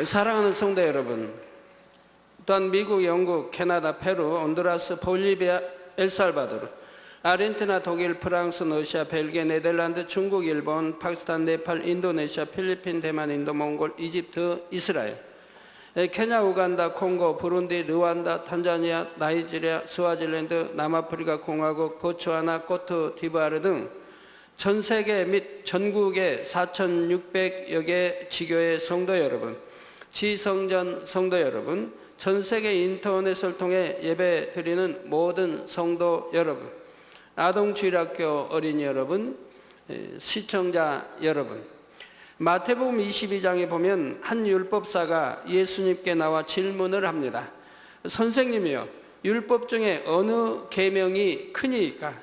사랑하는 성도 여러분, 또한 미국, 영국, 캐나다, 페루, 온두라스, 볼리비아, 엘살바도르, 아르헨티나, 독일, 프랑스, 러시아, 벨기에, 네덜란드, 중국, 일본, 파키스탄, 네팔, 인도네시아, 필리핀, 대만, 인도, 몽골, 이집트, 이스라엘, 케냐, 우간다, 콩고, 부룬디, 르완다, 탄자니아, 나이지리아, 스와질랜드, 남아프리카 공화국, 보츠와나, 코트디부아르 등 전 세계 및 전국의 4,600여 개 지교의 성도 여러분, 지성전 성도 여러분, 전 세계 인터넷을 통해 예배 드리는 모든 성도 여러분, 아동주일학교 어린이 여러분, 시청자 여러분, 마태복음 22장에 보면 한 율법사가 예수님께 나와 질문을 합니다. 선생님이요, 율법 중에 어느 계명이 크니까?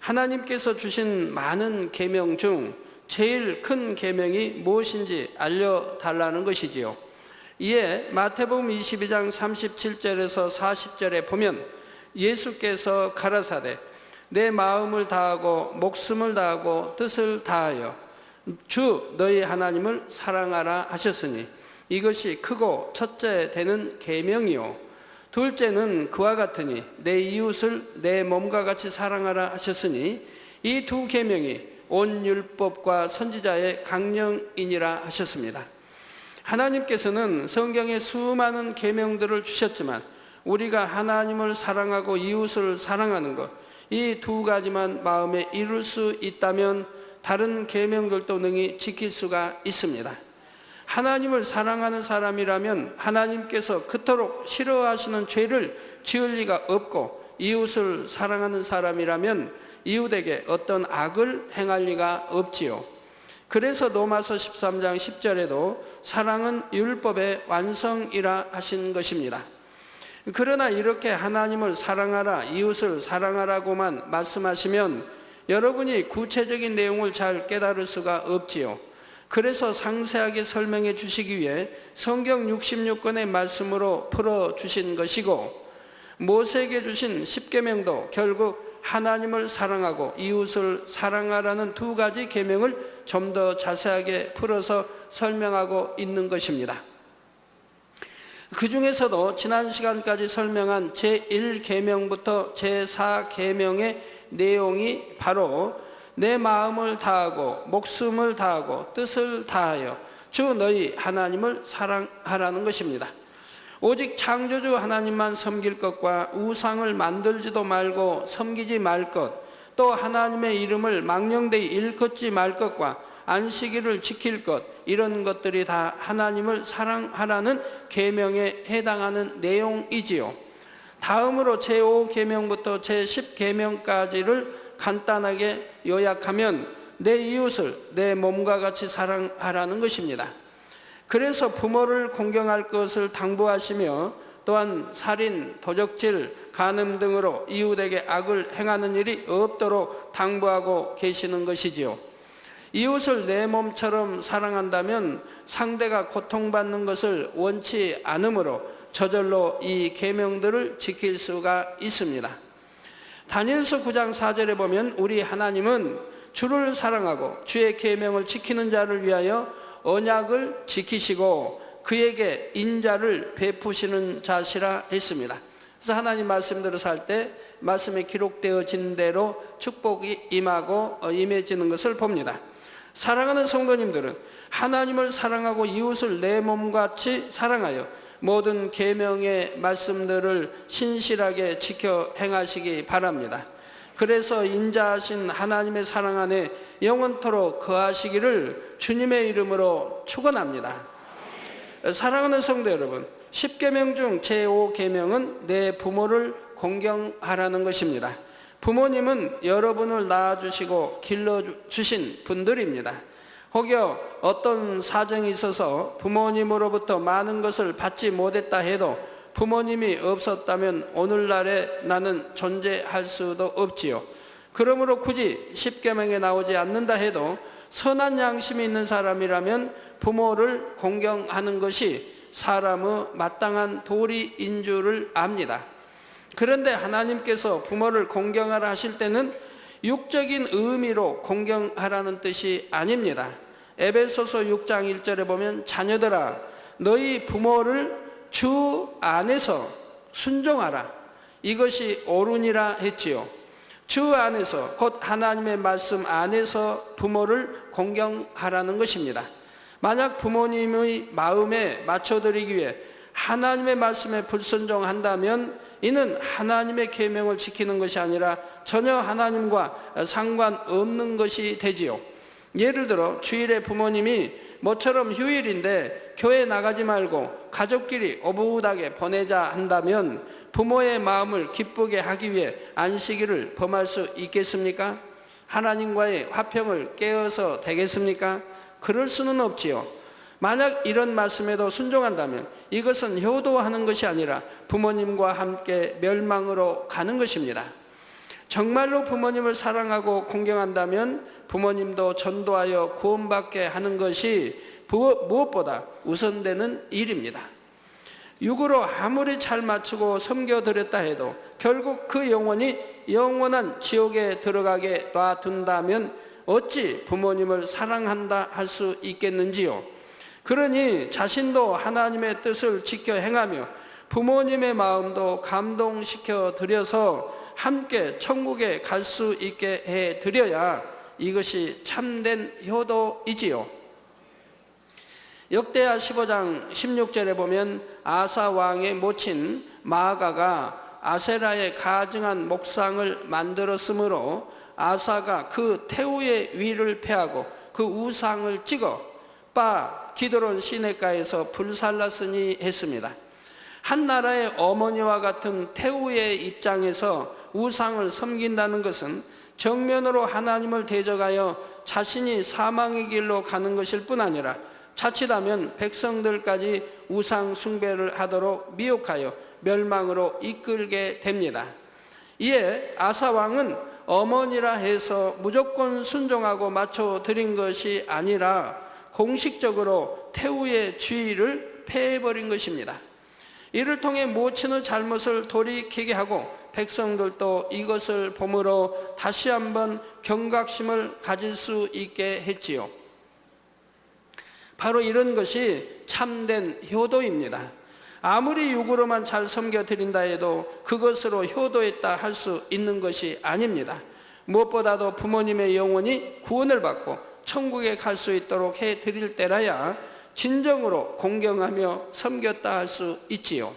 하나님께서 주신 많은 계명 중 제일 큰 계명이 무엇인지 알려달라는 것이지요. 이에 마태복음 22장 37절에서 40절에 보면 예수께서 가라사대 내 마음을 다하고 목숨을 다하고 뜻을 다하여 주 너희 하나님을 사랑하라 하셨으니 이것이 크고 첫째 되는 계명이요 둘째는 그와 같으니 내 이웃을 내 몸과 같이 사랑하라 하셨으니 이 두 계명이 온 율법과 선지자의 강령이니라 하셨습니다. 하나님께서는 성경에 수많은 계명들을 주셨지만 우리가 하나님을 사랑하고 이웃을 사랑하는 것, 이 두 가지만 마음에 이룰 수 있다면 다른 계명들도 능히 지킬 수가 있습니다. 하나님을 사랑하는 사람이라면 하나님께서 그토록 싫어하시는 죄를 지을 리가 없고, 이웃을 사랑하는 사람이라면 이웃에게 어떤 악을 행할 리가 없지요. 그래서 로마서 13장 10절에도 사랑은 율법의 완성이라 하신 것입니다. 그러나 이렇게 하나님을 사랑하라, 이웃을 사랑하라고만 말씀하시면 여러분이 구체적인 내용을 잘 깨달을 수가 없지요. 그래서 상세하게 설명해 주시기 위해 성경 66권의 말씀으로 풀어주신 것이고, 모세에게 주신 십계명도 결국 하나님을 사랑하고 이웃을 사랑하라는 두 가지 계명을 좀 더 자세하게 풀어서 설명하고 있는 것입니다. 그 중에서도 지난 시간까지 설명한 제1계명부터 제4계명의 내용이 바로 내 마음을 다하고 목숨을 다하고 뜻을 다하여 주 너희 하나님을 사랑하라는 것입니다. 오직 창조주 하나님만 섬길 것과 우상을 만들지도 말고 섬기지 말 것, 또 하나님의 이름을 망령되이 일컫지 말 것과 안식일을 지킬 것, 이런 것들이 다 하나님을 사랑하라는 계명에 해당하는 내용이지요. 다음으로 제5계명부터 제10계명까지를 간단하게 요약하면 내 이웃을 내 몸과 같이 사랑하라는 것입니다. 그래서 부모를 공경할 것을 당부하시며 또한 살인, 도적질, 간음 등으로 이웃에게 악을 행하는 일이 없도록 당부하고 계시는 것이지요. 이웃을 내 몸처럼 사랑한다면 상대가 고통받는 것을 원치 않으므로 저절로 이 계명들을 지킬 수가 있습니다. 다니엘서 9장 4절에 보면 우리 하나님은 주를 사랑하고 주의 계명을 지키는 자를 위하여 언약을 지키시고 그에게 인자를 베푸시는 자시라 했습니다. 그래서 하나님 말씀대로 살 때 말씀에 기록되어진 대로 축복이 임하고 임해지는 것을 봅니다. 사랑하는 성도님들은 하나님을 사랑하고 이웃을 내 몸같이 사랑하여 모든 계명의 말씀들을 신실하게 지켜 행하시기 바랍니다. 그래서 인자하신 하나님의 사랑 안에 영원토록 거하시기를 주님의 이름으로 축원합니다. 사랑하는 성도 여러분, 10계명 중 제5계명은 내 부모를 공경하라는 것입니다. 부모님은 여러분을 낳아주시고 길러주신 분들입니다. 혹여 어떤 사정이 있어서 부모님으로부터 많은 것을 받지 못했다 해도 부모님이 없었다면 오늘날에 나는 존재할 수도 없지요. 그러므로 굳이 10계명에 나오지 않는다 해도 선한 양심이 있는 사람이라면 부모를 공경하는 것이 사람의 마땅한 도리인 줄을 압니다. 그런데 하나님께서 부모를 공경하라 하실 때는 육적인 의미로 공경하라는 뜻이 아닙니다. 에베소서 6장 1절에 보면 자녀들아 너희 부모를 주 안에서 순종하라. 이것이 옳으니라 했지요. 주 안에서, 곧 하나님의 말씀 안에서 부모를 공경하라는 것입니다. 만약 부모님의 마음에 맞춰드리기 위해 하나님의 말씀에 불순종한다면 이는 하나님의 계명을 지키는 것이 아니라 전혀 하나님과 상관없는 것이 되지요. 예를 들어 주일에 부모님이 모처럼 휴일인데 교회 나가지 말고 가족끼리 오붓하게 보내자 한다면 부모의 마음을 기쁘게 하기 위해 안식일을 범할 수 있겠습니까? 하나님과의 화평을 깨어서 되겠습니까? 그럴 수는 없지요. 만약 이런 말씀에도 순종한다면 이것은 효도하는 것이 아니라 부모님과 함께 멸망으로 가는 것입니다. 정말로 부모님을 사랑하고 공경한다면 부모님도 전도하여 구원받게 하는 것이 무엇보다 우선되는 일입니다. 육으로 아무리 잘 맞추고 섬겨드렸다 해도 결국 그 영혼이 영원한 지옥에 들어가게 놔둔다면 어찌 부모님을 사랑한다 할 수 있겠는지요. 그러니 자신도 하나님의 뜻을 지켜 행하며 부모님의 마음도 감동시켜 드려서 함께 천국에 갈 수 있게 해 드려야 이것이 참된 효도이지요. 역대하 15장 16절에 보면 아사 왕의 모친 마아가가 아세라의 가증한 목상을 만들었으므로 아사가 그 태우의 위를 패하고 그 우상을 찍어 기드론 시내가에서 불살랐으니 했습니다. 한 나라의 어머니와 같은 태우의 입장에서 우상을 섬긴다는 것은 정면으로 하나님을 대적하여 자신이 사망의 길로 가는 것일 뿐 아니라 자칫하면 백성들까지 우상 숭배를 하도록 미혹하여 멸망으로 이끌게 됩니다. 이에 아사 왕은 어머니라 해서 무조건 순종하고 맞춰 드린 것이 아니라 공식적으로 태우의 주의를 폐해버린 것입니다. 이를 통해 모친의 잘못을 돌이키게 하고 백성들도 이것을 보므로 다시 한번 경각심을 가질 수 있게 했지요. 바로 이런 것이 참된 효도입니다. 아무리 육으로만 잘 섬겨드린다 해도 그것으로 효도했다 할 수 있는 것이 아닙니다. 무엇보다도 부모님의 영혼이 구원을 받고 천국에 갈 수 있도록 해드릴 때라야 진정으로 공경하며 섬겼다 할 수 있지요.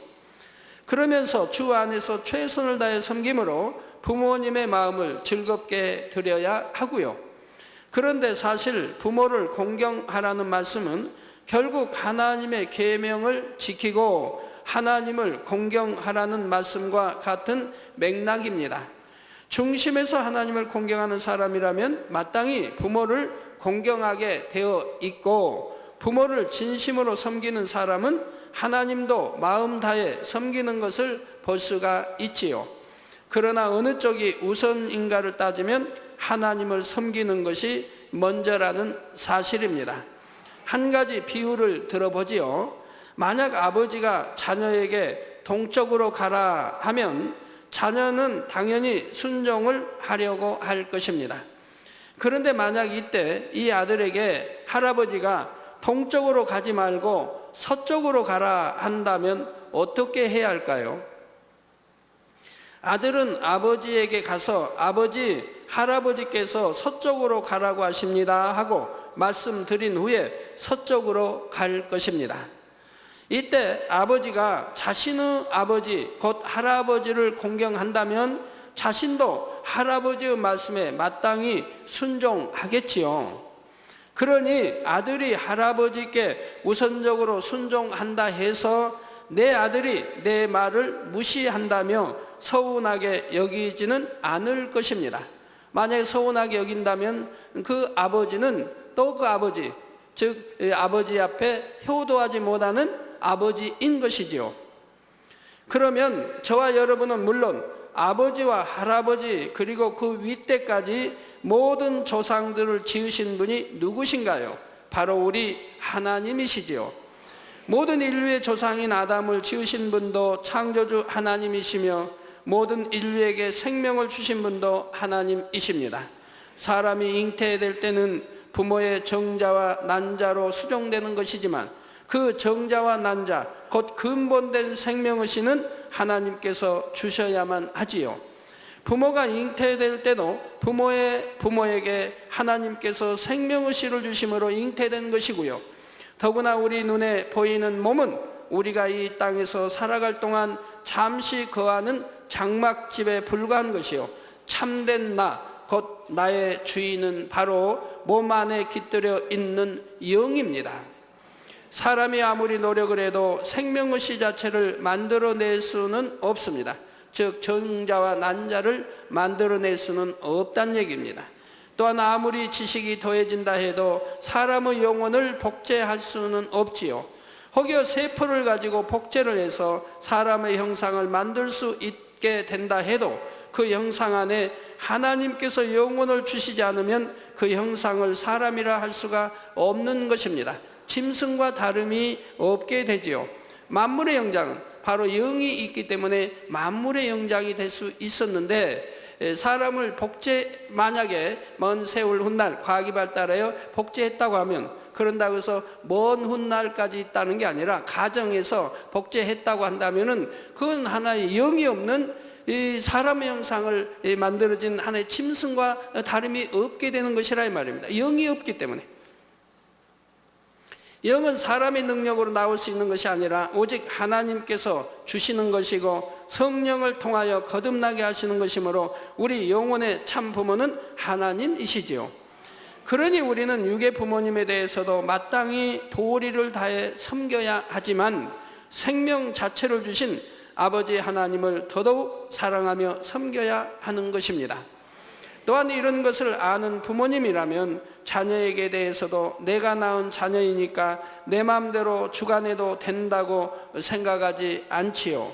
그러면서 주 안에서 최선을 다해 섬김으로 부모님의 마음을 즐겁게 드려야 하고요. 그런데 사실 부모를 공경하라는 말씀은 결국 하나님의 계명을 지키고 하나님을 공경하라는 말씀과 같은 맥락입니다. 중심에서 하나님을 공경하는 사람이라면 마땅히 부모를 공경하게 되어 있고, 부모를 진심으로 섬기는 사람은 하나님도 마음 다해 섬기는 것을 볼 수가 있지요. 그러나 어느 쪽이 우선인가를 따지면 하나님을 섬기는 것이 먼저라는 사실입니다. 한 가지 비유를 들어보지요. 만약 아버지가 자녀에게 동쪽으로 가라 하면 자녀는 당연히 순종을 하려고 할 것입니다. 그런데 만약 이때 이 아들에게 할아버지가 동쪽으로 가지 말고 서쪽으로 가라 한다면 어떻게 해야 할까요? 아들은 아버지에게 가서 아버지, 할아버지께서 서쪽으로 가라고 하십니다 하고 말씀드린 후에 서쪽으로 갈 것입니다. 이때 아버지가 자신의 아버지 곧 할아버지를 공경한다면 자신도 할아버지의 말씀에 마땅히 순종하겠지요. 그러니 아들이 할아버지께 우선적으로 순종한다 해서 내 아들이 내 말을 무시한다며 서운하게 여기지는 않을 것입니다. 만약에 서운하게 여긴다면 그 아버지는 또 그 아버지, 즉 아버지 앞에 효도하지 못하는 아버지인 것이지요. 그러면 저와 여러분은 물론 아버지와 할아버지 그리고 그 윗대까지 모든 조상들을 지으신 분이 누구신가요? 바로 우리 하나님이시지요. 모든 인류의 조상인 아담을 지으신 분도 창조주 하나님이시며 모든 인류에게 생명을 주신 분도 하나님이십니다. 사람이 잉태될 때는 부모의 정자와 난자로 수정되는 것이지만 그 정자와 난자 곧 근본된 생명의식은 하나님께서 주셔야만 하지요. 부모가 잉태될 때도 부모에게 하나님께서 생명의식을 주심으로 잉태된 것이고요. 더구나 우리 눈에 보이는 몸은 우리가 이 땅에서 살아갈 동안 잠시 거하는 장막집에 불과한 것이요, 참된 나, 곧 나의 주인은 바로 몸 안에 깃들여 있는 영입니다. 사람이 아무리 노력을 해도 생명의식 자체를 만들어낼 수는 없습니다. 즉 정자와 난자를 만들어낼 수는 없다는 얘기입니다. 또한 아무리 지식이 더해진다 해도 사람의 영혼을 복제할 수는 없지요. 혹여 세포를 가지고 복제를 해서 사람의 형상을 만들 수 있게 된다 해도 그 형상 안에 하나님께서 영혼을 주시지 않으면 그 형상을 사람이라 할 수가 없는 것입니다. 짐승과 다름이 없게 되지요. 만물의 영장은 바로 영이 있기 때문에 만물의 영장이 될 수 있었는데, 사람을 만약에 먼 세월 훗날 과학이 발달하여 복제했다고 하면, 그런다고 해서 먼 훗날까지 있다는 게 아니라 가정에서 복제했다고 한다면은 그건 하나의 영이 없는 이 사람의 형상을 만들어진 하나의 짐승과 다름이 없게 되는 것이라 이 말입니다. 영이 없기 때문에. 영은 사람의 능력으로 나올 수 있는 것이 아니라 오직 하나님께서 주시는 것이고 성령을 통하여 거듭나게 하시는 것이므로 우리 영혼의 참 부모는 하나님이시지요. 그러니 우리는 육의 부모님에 대해서도 마땅히 도리를 다해 섬겨야 하지만 생명 자체를 주신 아버지 하나님을 더더욱 사랑하며 섬겨야 하는 것입니다. 또한 이런 것을 아는 부모님이라면 자녀에게 대해서도 내가 낳은 자녀이니까 내 마음대로 주관해도 된다고 생각하지 않지요.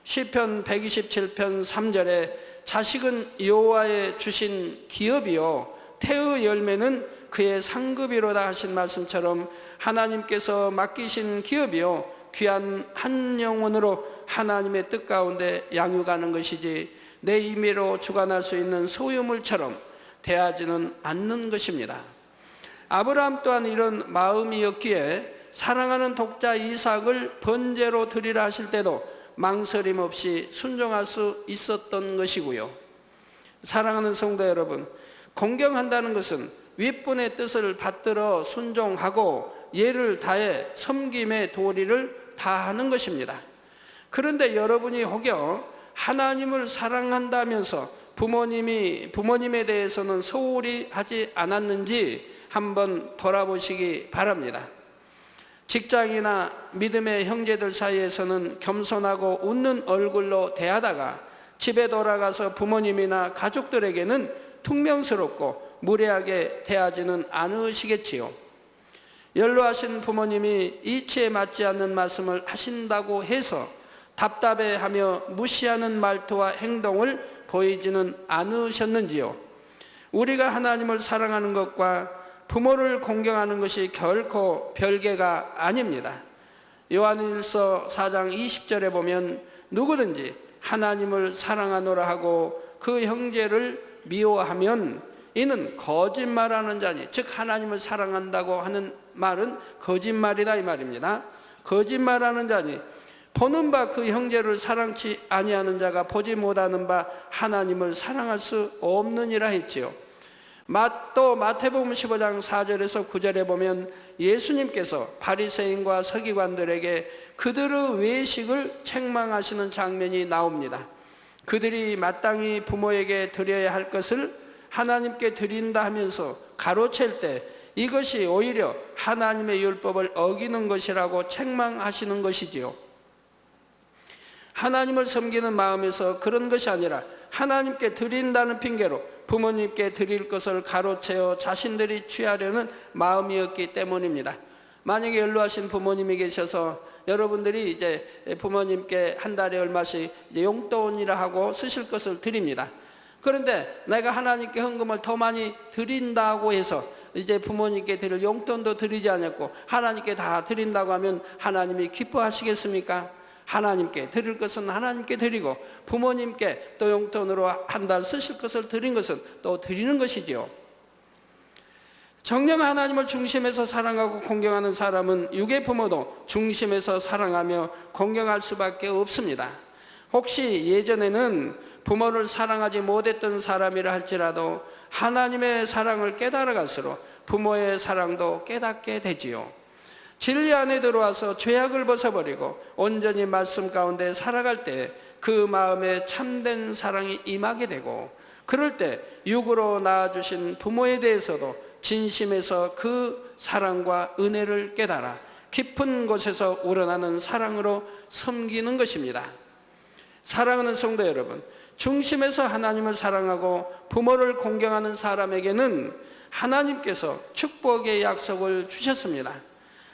시편 127편 3절에 자식은 여호와의 주신 기업이요 태의 열매는 그의 상급이로다 하신 말씀처럼 하나님께서 맡기신 기업이요 귀한 한 영혼으로 하나님의 뜻 가운데 양육하는 것이지 내 임의로 주관할 수 있는 소유물처럼 대하지는 않는 것입니다. 아브라함 또한 이런 마음이었기에 사랑하는 독자 이삭을 번제로 드리라 하실 때도 망설임 없이 순종할 수 있었던 것이고요. 사랑하는 성도 여러분, 공경한다는 것은 윗분의 뜻을 받들어 순종하고 예를 다해 섬김의 도리를 다하는 것입니다. 그런데 여러분이 혹여 하나님을 사랑한다면서 부모님에 대해서는 소홀히 하지 않았는지 한번 돌아보시기 바랍니다. 직장이나 믿음의 형제들 사이에서는 겸손하고 웃는 얼굴로 대하다가 집에 돌아가서 부모님이나 가족들에게는 퉁명스럽고 무례하게 대하지는 않으시겠지요. 연로하신 부모님이 이치에 맞지 않는 말씀을 하신다고 해서 답답해하며 무시하는 말투와 행동을 보이지는 않으셨는지요. 우리가 하나님을 사랑하는 것과 부모를 공경하는 것이 결코 별개가 아닙니다. 요한일서 4장 20절에 보면 누구든지 하나님을 사랑하노라 하고 그 형제를 미워하면 이는 거짓말하는 자니, 즉 하나님을 사랑한다고 하는 말은 거짓말이다 이 말입니다. 거짓말하는 자니 보는 바 그 형제를 사랑치 아니하는 자가 보지 못하는 바 하나님을 사랑할 수 없느니라 했지요. 또 마태복음 15장 4절에서 9절에 보면 예수님께서 바리새인과 서기관들에게 그들의 외식을 책망하시는 장면이 나옵니다. 그들이 마땅히 부모에게 드려야 할 것을 하나님께 드린다 하면서 가로챌 때 이것이 오히려 하나님의 율법을 어기는 것이라고 책망하시는 것이지요. 하나님을 섬기는 마음에서 그런 것이 아니라 하나님께 드린다는 핑계로 부모님께 드릴 것을 가로채어 자신들이 취하려는 마음이었기 때문입니다. 만약에 연로하신 부모님이 계셔서 여러분들이 이제 부모님께 한 달에 얼마씩 용돈이라 하고 쓰실 것을 드립니다. 그런데 내가 하나님께 헌금을 더 많이 드린다고 해서 이제 부모님께 드릴 용돈도 드리지 않았고 하나님께 다 드린다고 하면 하나님이 기뻐하시겠습니까? 하나님께 드릴 것은 하나님께 드리고 부모님께 또 용돈으로 한 달 쓰실 것을 드린 것은 또 드리는 것이지요. 정녕 하나님을 중심에서 사랑하고 공경하는 사람은 육의 부모도 중심에서 사랑하며 공경할 수밖에 없습니다. 혹시 예전에는 부모를 사랑하지 못했던 사람이라 할지라도 하나님의 사랑을 깨달아갈수록 부모의 사랑도 깨닫게 되지요. 진리 안에 들어와서 죄악을 벗어버리고 온전히 말씀 가운데 살아갈 때 그 마음에 참된 사랑이 임하게 되고, 그럴 때 육으로 낳아주신 부모에 대해서도 진심에서 그 사랑과 은혜를 깨달아 깊은 곳에서 우러나는 사랑으로 섬기는 것입니다. 사랑하는 성도 여러분, 중심에서 하나님을 사랑하고 부모를 공경하는 사람에게는 하나님께서 축복의 약속을 주셨습니다.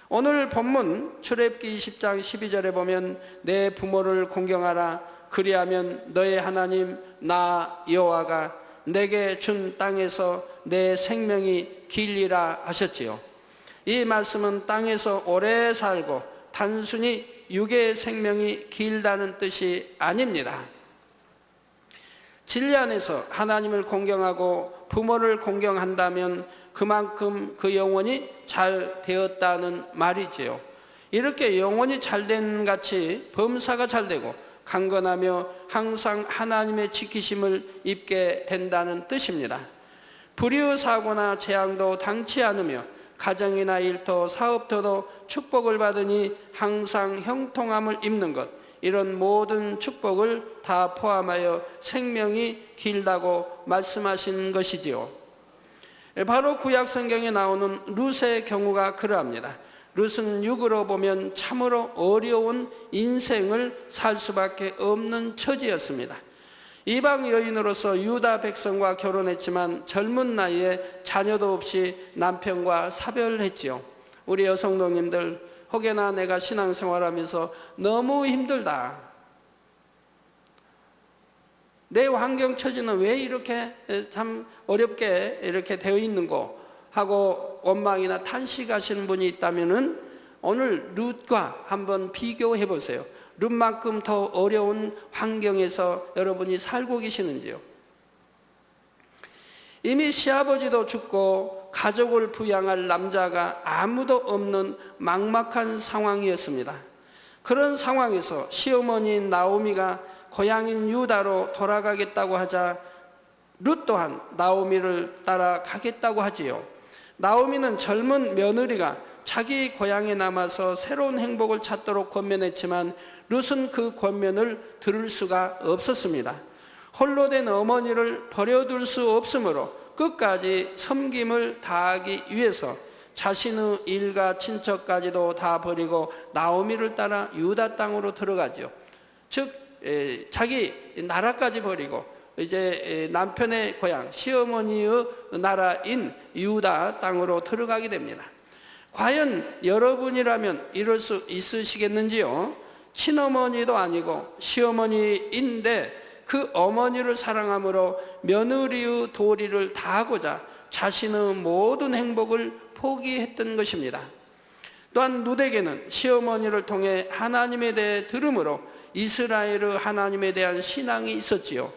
오늘 본문 출애굽기 20장 12절에 보면 내 부모를 공경하라, 그리하면 너의 하나님 나 여호와가 내게 준 땅에서 내 생명이 길리라 하셨지요. 이 말씀은 땅에서 오래 살고 단순히 육의 생명이 길다는 뜻이 아닙니다. 진리 안에서 하나님을 공경하고 부모를 공경한다면 그만큼 그 영혼이 잘 되었다는 말이지요. 이렇게 영혼이 잘된 같이 범사가 잘되고 강건하며 항상 하나님의 지키심을 입게 된다는 뜻입니다. 불의의 사고나 재앙도 당치 않으며 가정이나 일터, 사업터도 축복을 받으니 항상 형통함을 입는 것, 이런 모든 축복을 다 포함하여 생명이 길다고 말씀하신 것이지요. 바로 구약 성경에 나오는 룻의 경우가 그러합니다. 룻은 육으로 보면 참으로 어려운 인생을 살 수밖에 없는 처지였습니다. 이방 여인으로서 유다 백성과 결혼했지만 젊은 나이에 자녀도 없이 남편과 사별했지요. 우리 여성동님들, 혹여나 내가 신앙생활하면서 너무 힘들다, 내 환경 처지는 왜 이렇게 참 어렵게 이렇게 되어 있는고 하고 원망이나 탄식하시는 분이 있다면은 오늘 룻과 한번 비교해 보세요. 룻만큼 더 어려운 환경에서 여러분이 살고 계시는지요? 이미 시아버지도 죽고 가족을 부양할 남자가 아무도 없는 막막한 상황이었습니다. 그런 상황에서 시어머니인 나오미가 고향인 유다로 돌아가겠다고 하자 룻 또한 나오미를 따라 가겠다고 하지요. 나오미는 젊은 며느리가 자기 고향에 남아서 새로운 행복을 찾도록 권면했지만 룻은 그 권면을 들을 수가 없었습니다. 홀로 된 어머니를 버려둘 수 없으므로 끝까지 섬김을 다하기 위해서 자신의 일가 친척까지도 다 버리고 나오미를 따라 유다 땅으로 들어가죠. 즉 자기 나라까지 버리고 이제 남편의 고향 시어머니의 나라인 유다 땅으로 들어가게 됩니다. 과연 여러분이라면 이럴 수 있으시겠는지요? 친어머니도 아니고 시어머니인데 그 어머니를 사랑함으로 며느리의 도리를 다하고자 자신의 모든 행복을 포기했던 것입니다. 또한 룻에게는 시어머니를 통해 하나님에 대해 들음으로 이스라엘의 하나님에 대한 신앙이 있었지요.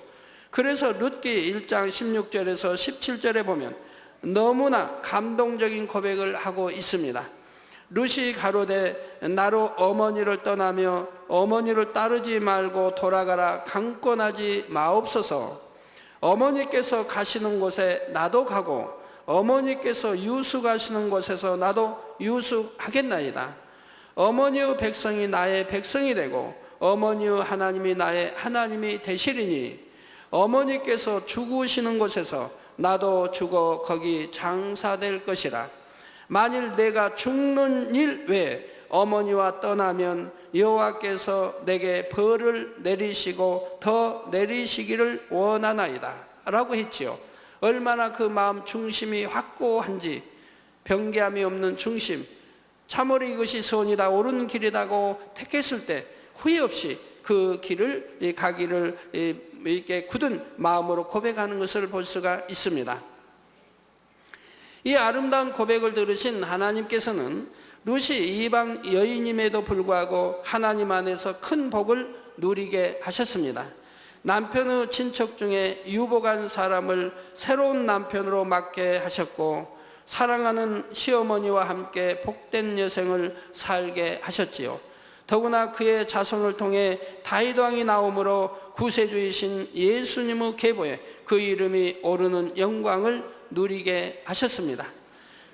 그래서 룻기 1장 16절에서 17절에 보면 너무나 감동적인 고백을 하고 있습니다. 룻이 가로되 나로 어머니를 떠나며 어머니를 따르지 말고 돌아가라 강권하지 마옵소서. 어머니께서 가시는 곳에 나도 가고 어머니께서 유숙하시는 곳에서 나도 유숙하겠나이다. 어머니의 백성이 나의 백성이 되고 어머니의 하나님이 나의 하나님이 되시리니 어머니께서 죽으시는 곳에서 나도 죽어 거기 장사될 것이라. 만일 내가 죽는 일 외에 어머니와 떠나면 여호와께서 내게 벌을 내리시고 더 내리시기를 원하나이다 라고 했지요. 얼마나 그 마음 중심이 확고한지, 변개함이 없는 중심, 참으로 이것이 선이다 옳은 길이라고 택했을 때 후회 없이 그 길을 가기를 이렇게 굳은 마음으로 고백하는 것을 볼 수가 있습니다. 이 아름다운 고백을 들으신 하나님께서는 룻이 이방 여인임에도 불구하고 하나님 안에서 큰 복을 누리게 하셨습니다. 남편의 친척 중에 유복한 사람을 새로운 남편으로 맡게 하셨고 사랑하는 시어머니와 함께 복된 여생을 살게 하셨지요. 더구나 그의 자손을 통해 다윗 왕이 나오므로 구세주이신 예수님의 계보에 그 이름이 오르는 영광을 누리게 하셨습니다.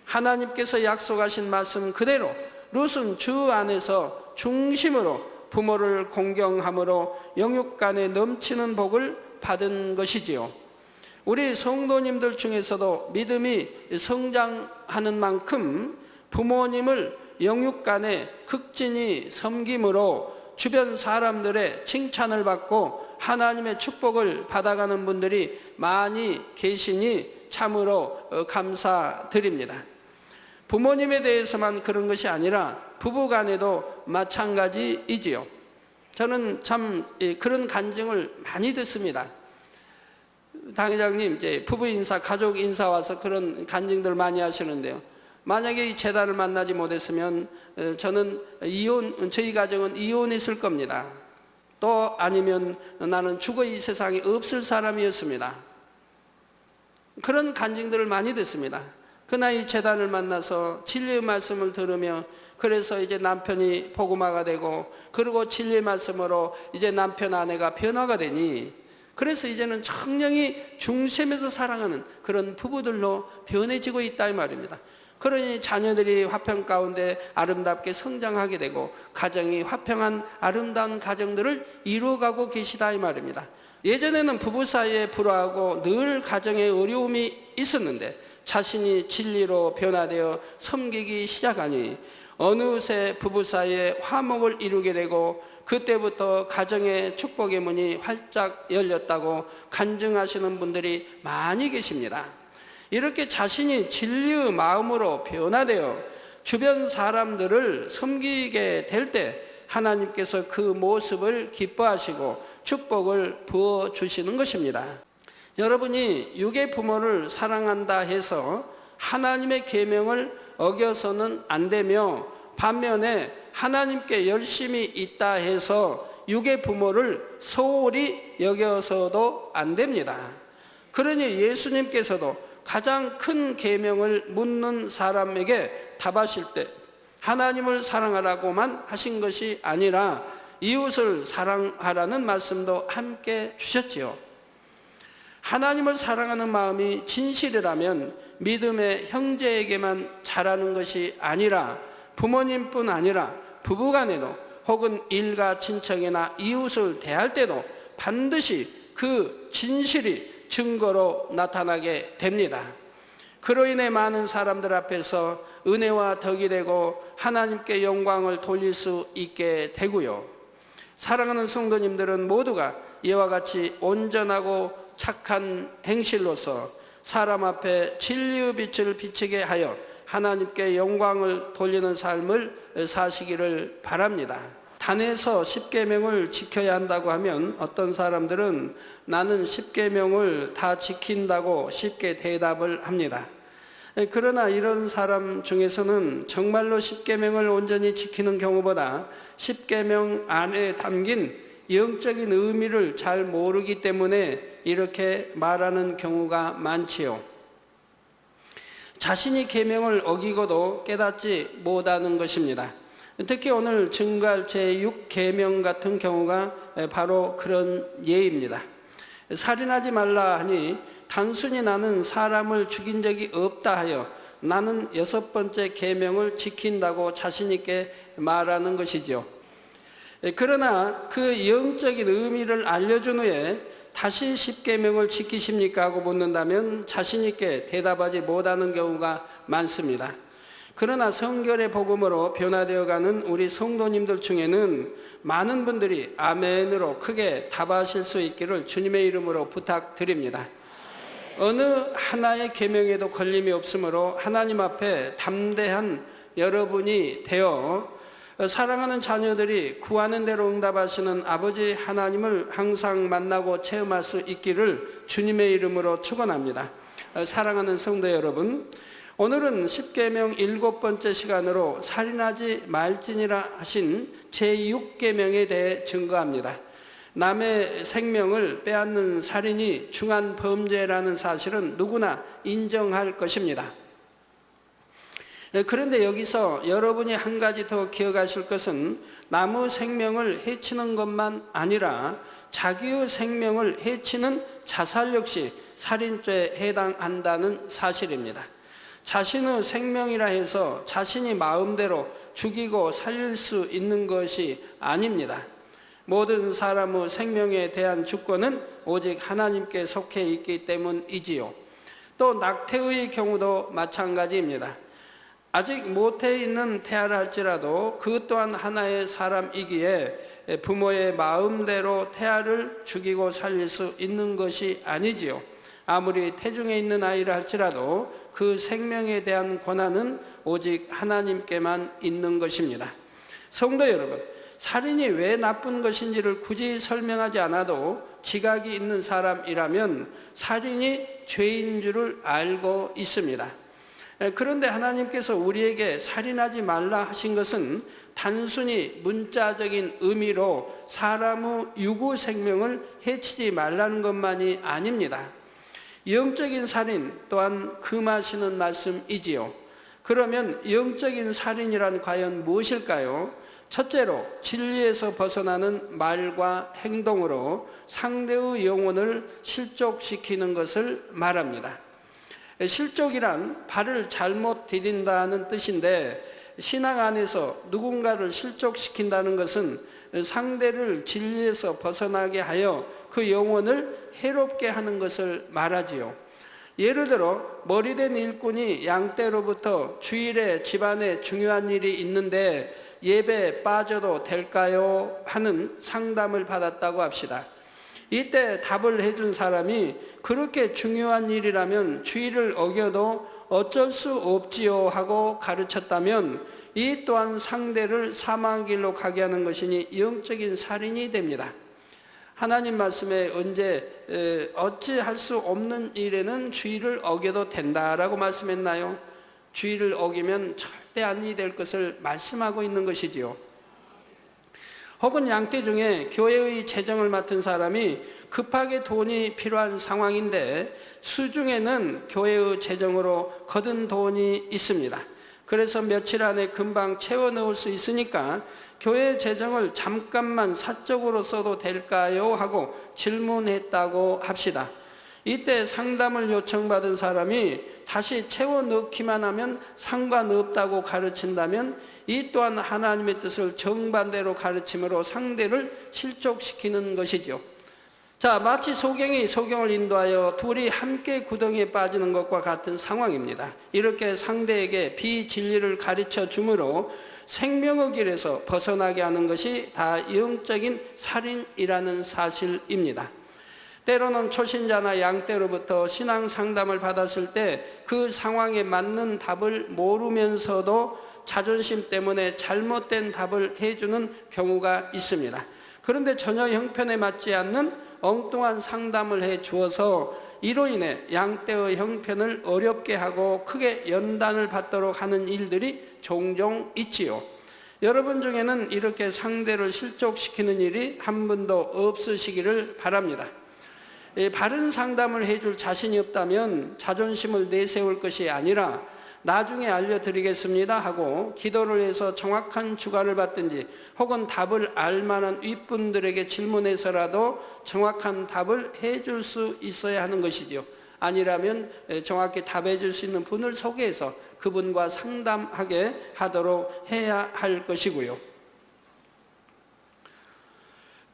하나님께서 약속하신 말씀 그대로 룻은 주 안에서 중심으로 부모를 공경함으로 영육간에 넘치는 복을 받은 것이지요. 우리 성도님들 중에서도 믿음이 성장하는 만큼 부모님을 영육간에 극진히 섬김으로 주변 사람들의 칭찬을 받고 하나님의 축복을 받아가는 분들이 많이 계시니 참으로 감사드립니다. 부모님에 대해서만 그런 것이 아니라 부부간에도 마찬가지이지요. 저는 참 그런 간증을 많이 듣습니다. 당회장님, 이제 부부 인사, 가족 인사 와서 그런 간증들 많이 하시는데요. 만약에 이 재단을 만나지 못했으면 저는 저희 가정은 이혼했을 겁니다. 또 아니면 나는 죽어 이 세상에 없을 사람이었습니다. 그런 간증들을 많이 듣습니다. 그러나 이 재단을 만나서 진리의 말씀을 들으며 그래서 이제 남편이 복음화가 되고 그리고 진리의 말씀으로 이제 남편 아내가 변화가 되니 그래서 이제는 청령이 중심에서 사랑하는 그런 부부들로 변해지고 있다 이 말입니다. 그러니 자녀들이 화평 가운데 아름답게 성장하게 되고 가정이 화평한 아름다운 가정들을 이루어가고 계시다 이 말입니다. 예전에는 부부 사이에 불화하고 늘 가정에 어려움이 있었는데 자신이 진리로 변화되어 섬기기 시작하니 어느새 부부 사이에 화목을 이루게 되고 그때부터 가정의 축복의 문이 활짝 열렸다고 간증하시는 분들이 많이 계십니다. 이렇게 자신이 진리의 마음으로 변화되어 주변 사람들을 섬기게 될 때 하나님께서 그 모습을 기뻐하시고 축복을 부어주시는 것입니다. 여러분이 육의 부모를 사랑한다 해서 하나님의 계명을 어겨서는 안 되며 반면에 하나님께 열심히 있다 해서 육의 부모를 소홀히 여겨서도 안 됩니다. 그러니 예수님께서도 가장 큰 계명을 묻는 사람에게 답하실 때 하나님을 사랑하라고만 하신 것이 아니라 이웃을 사랑하라는 말씀도 함께 주셨지요. 하나님을 사랑하는 마음이 진실이라면 믿음의 형제에게만 잘하는 것이 아니라 부모님뿐 아니라 부부간에도 혹은 일가 친척이나 이웃을 대할 때도 반드시 그 진실이 증거로 나타나게 됩니다. 그로 인해 많은 사람들 앞에서 은혜와 덕이 되고 하나님께 영광을 돌릴 수 있게 되고요. 사랑하는 성도님들은 모두가 이와 같이 온전하고 착한 행실로서 사람 앞에 진리의 빛을 비치게 하여 하나님께 영광을 돌리는 삶을 사시기를 바랍니다. 단에서 10계명을 지켜야 한다고 하면 어떤 사람들은 나는 10계명을 다 지킨다고 쉽게 대답을 합니다. 그러나 이런 사람 중에서는 정말로 10계명을 온전히 지키는 경우보다 10계명 안에 담긴 영적인 의미를 잘 모르기 때문에 이렇게 말하는 경우가 많지요. 자신이 계명을 어기고도 깨닫지 못하는 것입니다. 특히 오늘 증거할 제6계명 같은 경우가 바로 그런 예입니다. 살인하지 말라 하니 단순히 나는 사람을 죽인 적이 없다 하여 나는 6번째 계명을 지킨다고 자신 있게 말하는 것이죠. 그러나 그 영적인 의미를 알려준 후에 다시 10계명을 지키십니까? 하고 묻는다면 자신 있게 대답하지 못하는 경우가 많습니다. 그러나 성결의 복음으로 변화되어가는 우리 성도님들 중에는 많은 분들이 아멘으로 크게 답하실 수 있기를 주님의 이름으로 부탁드립니다. 어느 하나의 계명에도 걸림이 없으므로 하나님 앞에 담대한 여러분이 되어 사랑하는 자녀들이 구하는 대로 응답하시는 아버지 하나님을 항상 만나고 체험할 수 있기를 주님의 이름으로 축원합니다. 사랑하는 성도 여러분, 오늘은 10계명 7번째 시간으로 살인하지 말지니라 하신 제6계명에 대해 증거합니다. 남의 생명을 빼앗는 살인이 중한 범죄라는 사실은 누구나 인정할 것입니다. 그런데 여기서 여러분이 한 가지 더 기억하실 것은 남의 생명을 해치는 것만 아니라 자기의 생명을 해치는 자살 역시 살인죄에 해당한다는 사실입니다. 자신의 생명이라 해서 자신이 마음대로 죽이고 살릴 수 있는 것이 아닙니다. 모든 사람의 생명에 대한 주권은 오직 하나님께 속해 있기 때문이지요. 또 낙태의 경우도 마찬가지입니다. 아직 모태에 있는 태아라 할지라도 그 또한 하나의 사람이기에 부모의 마음대로 태아를 죽이고 살릴 수 있는 것이 아니지요. 아무리 태중에 있는 아이라 할지라도 그 생명에 대한 권한은 오직 하나님께만 있는 것입니다. 성도 여러분, 살인이 왜 나쁜 것인지를 굳이 설명하지 않아도 지각이 있는 사람이라면 살인이 죄인 줄을 알고 있습니다. 그런데 하나님께서 우리에게 살인하지 말라 하신 것은 단순히 문자적인 의미로 사람의 유구 생명을 해치지 말라는 것만이 아닙니다. 영적인 살인 또한 금하시는 말씀이지요. 그러면 영적인 살인이란 과연 무엇일까요? 첫째로 진리에서 벗어나는 말과 행동으로 상대의 영혼을 실족시키는 것을 말합니다. 실족이란 발을 잘못 디딘다는 뜻인데, 신앙 안에서 누군가를 실족시킨다는 것은 상대를 진리에서 벗어나게 하여 그 영혼을 해롭게 하는 것을 말하지요. 예를 들어 머리된 일꾼이 양떼로부터 주일에 집안에 중요한 일이 있는데 예배에 빠져도 될까요? 하는 상담을 받았다고 합시다. 이때 답을 해준 사람이 그렇게 중요한 일이라면 주의를 어겨도 어쩔 수 없지요 하고 가르쳤다면 이 또한 상대를 사망의 길로 가게 하는 것이니 영적인 살인이 됩니다. 하나님 말씀에 언제 어찌할 수 없는 일에는 주의를 어겨도 된다라고 말씀했나요? 주의를 어기면 절대 아니 될 것을 말씀하고 있는 것이지요. 혹은 양떼 중에 교회의 재정을 맡은 사람이 급하게 돈이 필요한 상황인데 수중에는 교회의 재정으로 거둔 돈이 있습니다. 그래서 며칠 안에 금방 채워 넣을 수 있으니까 교회 재정을 잠깐만 사적으로 써도 될까요? 하고 질문했다고 합시다. 이때 상담을 요청받은 사람이 다시 채워 넣기만 하면 상관없다고 가르친다면 이 또한 하나님의 뜻을 정반대로 가르침으로 상대를 실족시키는 것이죠. 자, 마치 소경이 소경을 인도하여 둘이 함께 구덩이에 빠지는 것과 같은 상황입니다. 이렇게 상대에게 비진리를 가르쳐 주므로 생명의 길에서 벗어나게 하는 것이 다 영적인 살인이라는 사실입니다. 때로는 초신자나 양떼로부터 신앙 상담을 받았을 때 그 상황에 맞는 답을 모르면서도 자존심 때문에 잘못된 답을 해주는 경우가 있습니다. 그런데 전혀 형편에 맞지 않는 엉뚱한 상담을 해 주어서 이로 인해 양떼의 형편을 어렵게 하고 크게 연단을 받도록 하는 일들이 종종 있지요. 여러분 중에는 이렇게 상대를 실족시키는 일이 한 분도 없으시기를 바랍니다. 바른 상담을 해줄 자신이 없다면 자존심을 내세울 것이 아니라 나중에 알려드리겠습니다 하고 기도를 해서 정확한 주가를 받든지 혹은 답을 알만한 윗분들에게 질문해서라도 정확한 답을 해줄 수 있어야 하는 것이죠. 아니라면 정확히 답해 줄 수 있는 분을 소개해서 그분과 상담하게 하도록 해야 할 것이고요.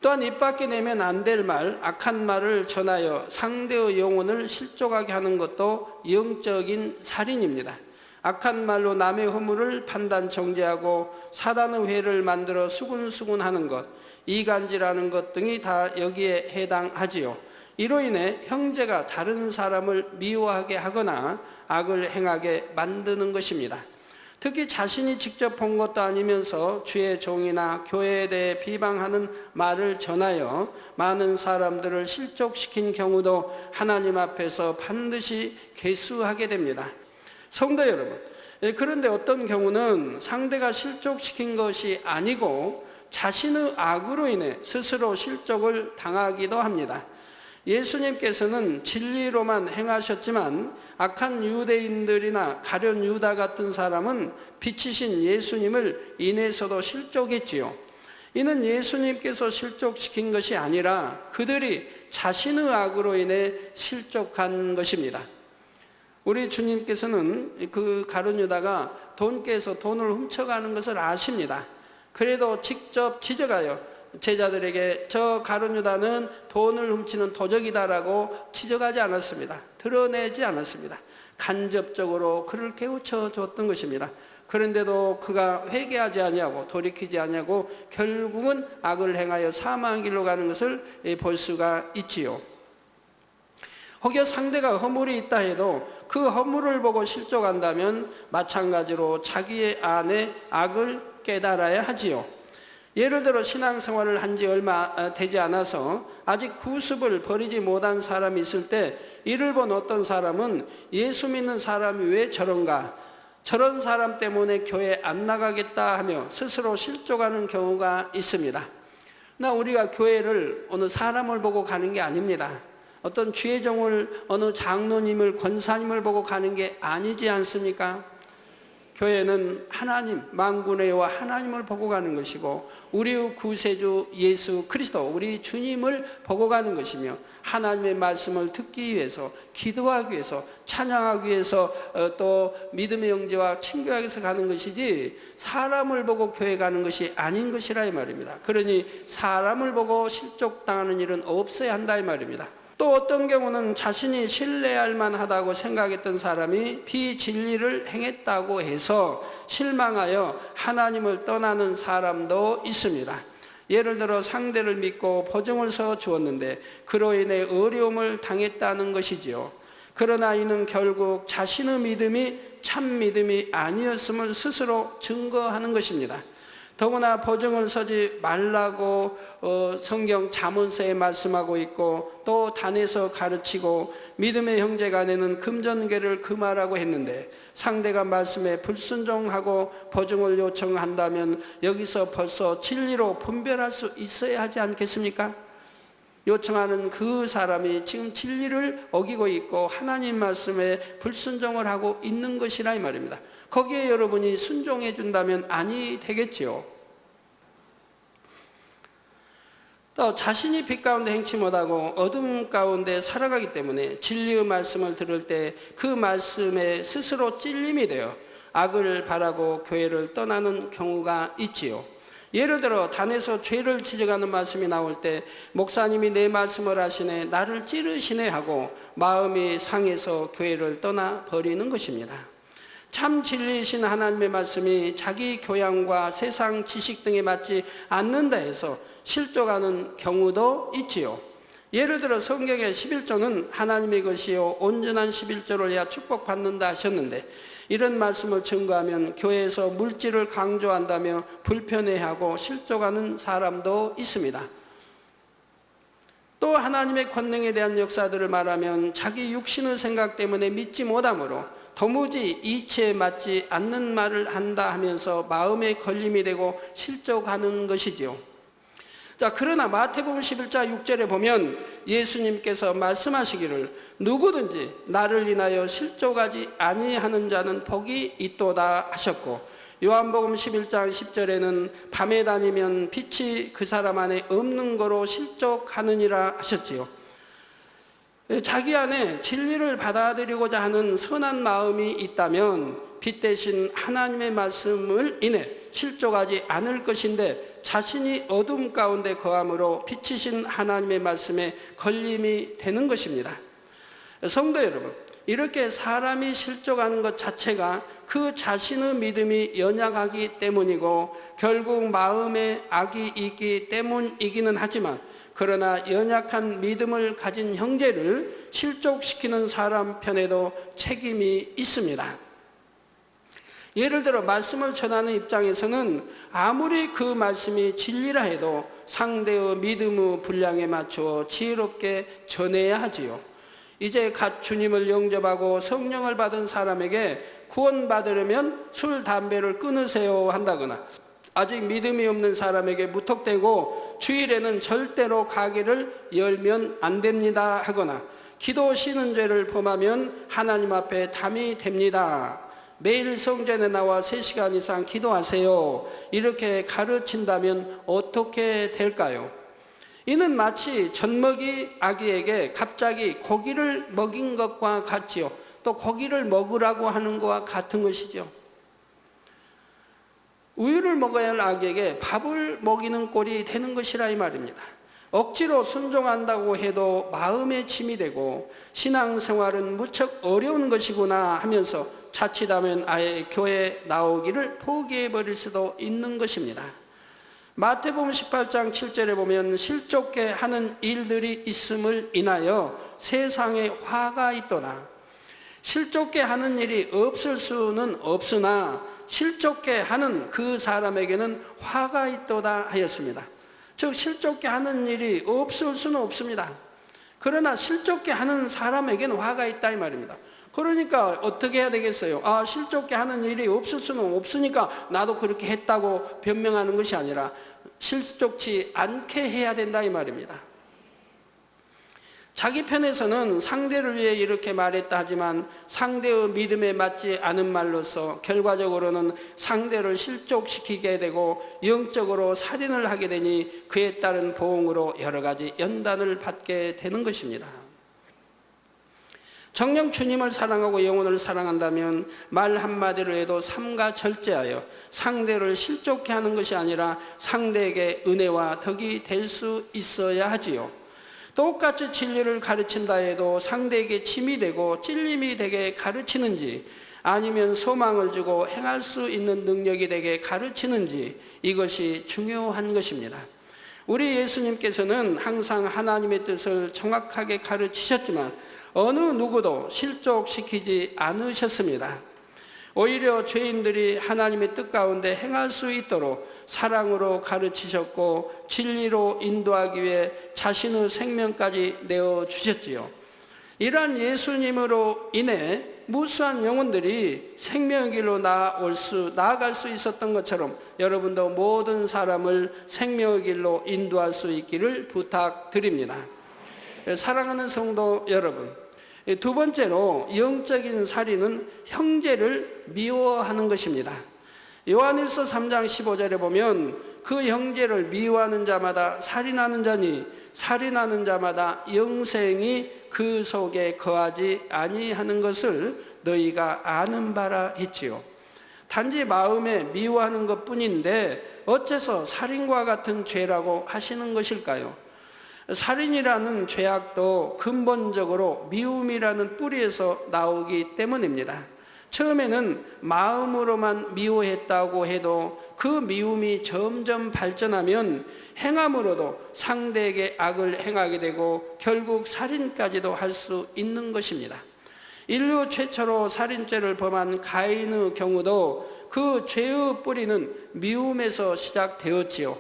또한 입 밖에 내면 안 될 말, 악한 말을 전하여 상대의 영혼을 실족하게 하는 것도 영적인 살인입니다. 악한 말로 남의 허물을 판단 정죄하고 사단의 회를 만들어 수군수군하는 것, 이간질하는 것 등이 다 여기에 해당하지요. 이로 인해 형제가 다른 사람을 미워하게 하거나 악을 행하게 만드는 것입니다. 특히 자신이 직접 본 것도 아니면서 주의 종이나 교회에 대해 비방하는 말을 전하여 많은 사람들을 실족시킨 경우도 하나님 앞에서 반드시 계수하게 됩니다. 성도 여러분, 그런데 어떤 경우는 상대가 실족시킨 것이 아니고 자신의 악으로 인해 스스로 실족을 당하기도 합니다. 예수님께서는 진리로만 행하셨지만 악한 유대인들이나 가룟 유다 같은 사람은 빛이신 예수님을 인해서도 실족했지요. 이는 예수님께서 실족시킨 것이 아니라 그들이 자신의 악으로 인해 실족한 것입니다. 우리 주님께서는 그 가룟 유다가 돈 깨서 돈을 훔쳐가는 것을 아십니다. 그래도 직접 지적하여 제자들에게 저 가룟 유다는 돈을 훔치는 도적이다라고 지적하지 않았습니다. 드러내지 않았습니다. 간접적으로 그를 깨우쳐 줬던 것입니다. 그런데도 그가 회개하지 아니하고 돌이키지 아니하고 결국은 악을 행하여 사망의 길로 가는 것을 볼 수가 있지요. 혹여 상대가 허물이 있다 해도 그 허물을 보고 실족한다면 마찬가지로 자기의 안에 악을 깨달아야 하지요. 예를 들어 신앙생활을 한 지 얼마 되지 않아서 아직 구습을 버리지 못한 사람이 있을 때 이를 본 어떤 사람은 예수 믿는 사람이 왜 저런가? 저런 사람 때문에 교회 안 나가겠다 하며 스스로 실족하는 경우가 있습니다. 나 우리가 교회를 어느 사람을 보고 가는 게 아닙니다. 어떤 주의종을 어느 장로님을 권사님을 보고 가는 게 아니지 않습니까? 교회는 하나님, 만군의 여호와 하나님을 보고 가는 것이고 우리의 구세주 예수 그리스도 우리 주님을 보고 가는 것이며 하나님의 말씀을 듣기 위해서 기도하기 위해서 찬양하기 위해서 또 믿음의 형제와 친교하기 위해서 가는 것이지 사람을 보고 교회 가는 것이 아닌 것이라 이 말입니다. 그러니 사람을 보고 실족당하는 일은 없어야 한다 이 말입니다. 또 어떤 경우는 자신이 신뢰할 만하다고 생각했던 사람이 비진리를 행했다고 해서 실망하여 하나님을 떠나는 사람도 있습니다. 예를 들어 상대를 믿고 보증을 서 주었는데 그로 인해 어려움을 당했다는 것이지요. 그러나 이는 결국 자신의 믿음이 참 믿음이 아니었음을 스스로 증거하는 것입니다. 더구나 보증을 서지 말라고 성경 잠언서에 말씀하고 있고 또 단에서 가르치고 믿음의 형제 간에는 금전계를 금하라고 했는데 상대가 말씀에 불순종하고 보증을 요청한다면 여기서 벌써 진리로 분별할 수 있어야 하지 않겠습니까? 요청하는 그 사람이 지금 진리를 어기고 있고 하나님 말씀에 불순종을 하고 있는 것이라 이 말입니다. 거기에 여러분이 순종해 준다면 아니 되겠지요. 또 자신이 빛 가운데 행치 못하고 어둠 가운데 살아가기 때문에 진리의 말씀을 들을 때 그 말씀에 스스로 찔림이 되어 악을 바라고 교회를 떠나는 경우가 있지요. 예를 들어 단에서 죄를 지적하는 말씀이 나올 때 목사님이 내 말씀을 하시네 나를 찌르시네 하고 마음이 상해서 교회를 떠나 버리는 것입니다. 참 진리이신 하나님의 말씀이 자기 교양과 세상 지식 등에 맞지 않는다 해서 실족하는 경우도 있지요. 예를 들어 성경의 11조는 하나님의 것이요 온전한 11조를 해야 축복받는다 하셨는데 이런 말씀을 증거하면 교회에서 물질을 강조한다며 불편해하고 실족하는 사람도 있습니다. 또 하나님의 권능에 대한 역사들을 말하면 자기 육신의 생각 때문에 믿지 못하므로 도무지 이치에 맞지 않는 말을 한다 하면서 마음에 걸림이 되고 실족하는 것이지요. 자, 그러나 마태복음 11장 6절에 보면 예수님께서 말씀하시기를 누구든지 나를 인하여 실족하지 아니하는 자는 복이 있도다 하셨고 요한복음 11장 10절에는 밤에 다니면 빛이 그 사람 안에 없는 거로 실족하느니라 하셨지요. 자기 안에 진리를 받아들이고자 하는 선한 마음이 있다면 빛 대신 하나님의 말씀을 인해 실족하지 않을 것인데 자신이 어둠 가운데 거함으로 빛이신 하나님의 말씀에 걸림이 되는 것입니다. 성도 여러분, 이렇게 사람이 실족하는 것 자체가 그 자신의 믿음이 연약하기 때문이고 결국 마음에 악이 있기 때문이기는 하지만 그러나 연약한 믿음을 가진 형제를 실족시키는 사람 편에도 책임이 있습니다. 예를 들어 말씀을 전하는 입장에서는 아무리 그 말씀이 진리라 해도 상대의 믿음의 분량에 맞추어 지혜롭게 전해야 하지요. 이제 갓 주님을 영접하고 성령을 받은 사람에게 구원받으려면 술, 담배를 끊으세요 한다거나 아직 믿음이 없는 사람에게 무턱대고 주일에는 절대로 가게를 열면 안 됩니다 하거나 기도 쉬는 죄를 범하면 하나님 앞에 담이 됩니다. 매일 성전에 나와 3시간 이상 기도하세요. 이렇게 가르친다면 어떻게 될까요? 이는 마치 젖먹이 아기에게 갑자기 고기를 먹인 것과 같지요. 또 고기를 먹으라고 하는 것과 같은 것이죠. 우유를 먹어야 할 아기에게 밥을 먹이는 꼴이 되는 것이라 이 말입니다. 억지로 순종한다고 해도 마음에 짐이 되고 신앙생활은 무척 어려운 것이구나 하면서 자칫하면 아예 교회에 나오기를 포기해버릴 수도 있는 것입니다. 마태복음 18장 7절에 보면 실족게 하는 일들이 있음을 인하여 세상에 화가 있도다. 실족게 하는 일이 없을 수는 없으나 실족게 하는 그 사람에게는 화가 있도다 하였습니다. 즉 실족게 하는 일이 없을 수는 없습니다. 그러나 실족게 하는 사람에게는 화가 있다 이 말입니다. 그러니까 어떻게 해야 되겠어요? 실족게 하는 일이 없을 수는 없으니까 나도 그렇게 했다고 변명하는 것이 아니라 실족치 않게 해야 된다 이 말입니다. 자기 편에서는 상대를 위해 이렇게 말했다 하지만 상대의 믿음에 맞지 않은 말로서 결과적으로는 상대를 실족시키게 되고 영적으로 살인을 하게 되니 그에 따른 보응으로 여러 가지 연단을 받게 되는 것입니다. 정녕 주님을 사랑하고 영혼을 사랑한다면 말 한마디를 해도 삼가 절제하여 상대를 실족케 하는 것이 아니라 상대에게 은혜와 덕이 될 수 있어야 하지요. 똑같이 진리를 가르친다 해도 상대에게 침이 되고 찔림이 되게 가르치는지 아니면 소망을 주고 행할 수 있는 능력이 되게 가르치는지 이것이 중요한 것입니다. 우리 예수님께서는 항상 하나님의 뜻을 정확하게 가르치셨지만 어느 누구도 실족시키지 않으셨습니다. 오히려 죄인들이 하나님의 뜻 가운데 행할 수 있도록 사랑으로 가르치셨고 진리로 인도하기 위해 자신의 생명까지 내어주셨지요. 이러한 예수님으로 인해 무수한 영혼들이 생명의 길로 나아갈 수 있었던 것처럼 여러분도 모든 사람을 생명의 길로 인도할 수 있기를 부탁드립니다. 사랑하는 성도 여러분, 두 번째로 영적인 살인은 형제를 미워하는 것입니다. 요한일서 3장 15절에 보면 그 형제를 미워하는 자마다 살인하는 자니 살인하는 자마다 영생이 그 속에 거하지 아니하는 것을 너희가 아는 바라 했지요. 단지 마음에 미워하는 것뿐인데 어째서 살인과 같은 죄라고 하시는 것일까요? 살인이라는 죄악도 근본적으로 미움이라는 뿌리에서 나오기 때문입니다. 처음에는 마음으로만 미워했다고 해도 그 미움이 점점 발전하면 행함으로도 상대에게 악을 행하게 되고 결국 살인까지도 할 수 있는 것입니다. 인류 최초로 살인죄를 범한 가인의 경우도 그 죄의 뿌리는 미움에서 시작되었지요.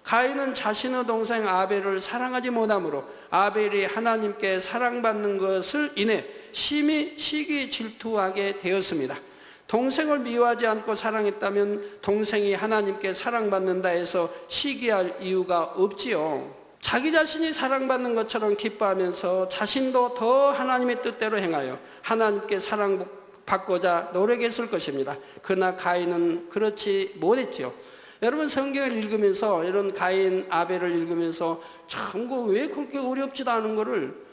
가인은 자신의 동생 아벨을 사랑하지 못하므로 아벨이 하나님께 사랑받는 것을 인해 심히 시기 질투하게 되었습니다. 동생을 미워하지 않고 사랑했다면 동생이 하나님께 사랑받는다 해서 시기할 이유가 없지요. 자기 자신이 사랑받는 것처럼 기뻐하면서 자신도 더 하나님의 뜻대로 행하여 하나님께 사랑받고자 노력했을 것입니다. 그러나 가인은 그렇지 못했지요. 여러분 성경을 읽으면서 이런 가인 아벨을 읽으면서 참 왜 그렇게 어렵지도 않은 거를